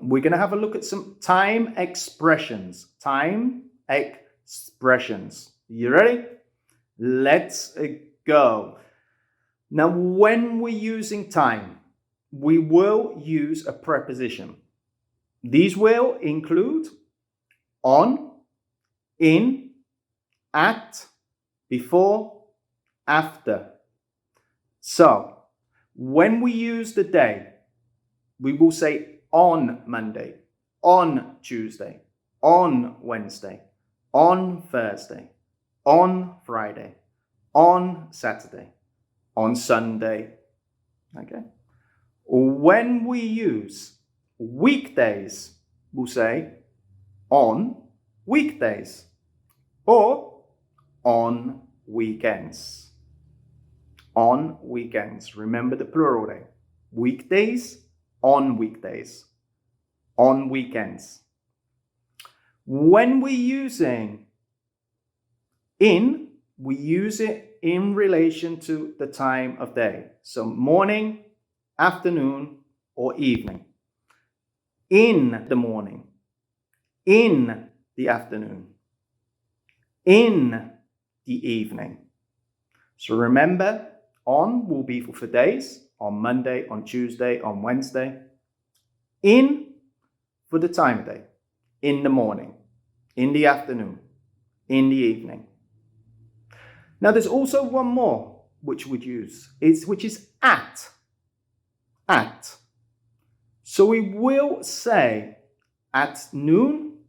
we're going to have a look at some time expressions. Time expressions. You ready? Let's go. Now, when we're using time, we will use a preposition. These will include on, in, at, before, after. So, when we use the day, we will say on Monday, on Tuesday, on Wednesday, on Thursday, on Friday, on Saturday, on Sunday. Okay. When we use weekdays, we'll say on weekdays or on weekends. On weekends. Remember the plural there. Weekdays, on weekdays, on weekends. When we're using in, we use it in relation to the time of day. So morning, afternoon, or evening. In the morning, in the afternoon, in the evening. So remember, on will be for days, on Monday, on Tuesday, on Wednesday. In for the time of day, in the morning, in the afternoon, in the evening. Now there's also one more which we'd use, which is at. At. So we will say at noon,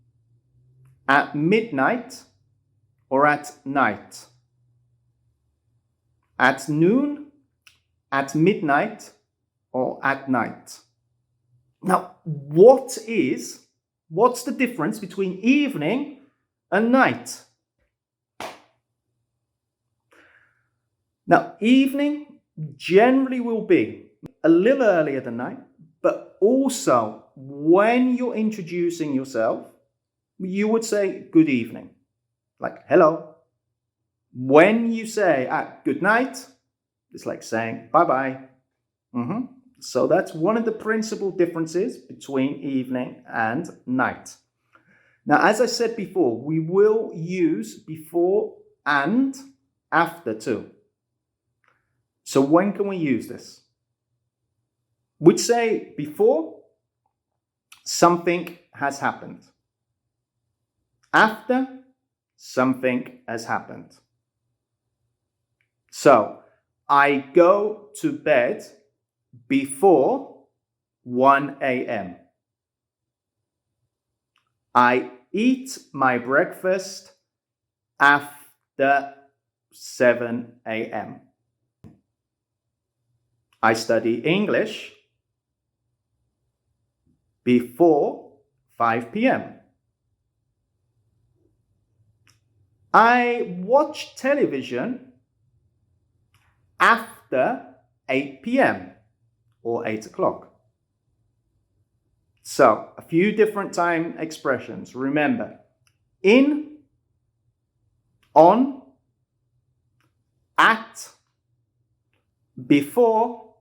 at midnight, or at night. At noon, at midnight, or at night. Now, what's the difference between evening and night? Now, evening generally will be a little earlier than night, but also when you're introducing yourself, you would say good evening, like hello. When you say good night, it's like saying bye-bye. So that's one of the principal differences between evening and night. Now, as I said before, we will use before and after too. So when can we use this? We'd say before, something has happened. After, something has happened. So, I go to bed before 1 a.m. I eat my breakfast after 7 a.m. I study English before 5 p.m. I watch television after 8 p.m. or 8 o'clock. So, a few different time expressions. Remember, in, on, at, before,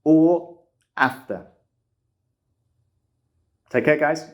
or after. Take care, guys.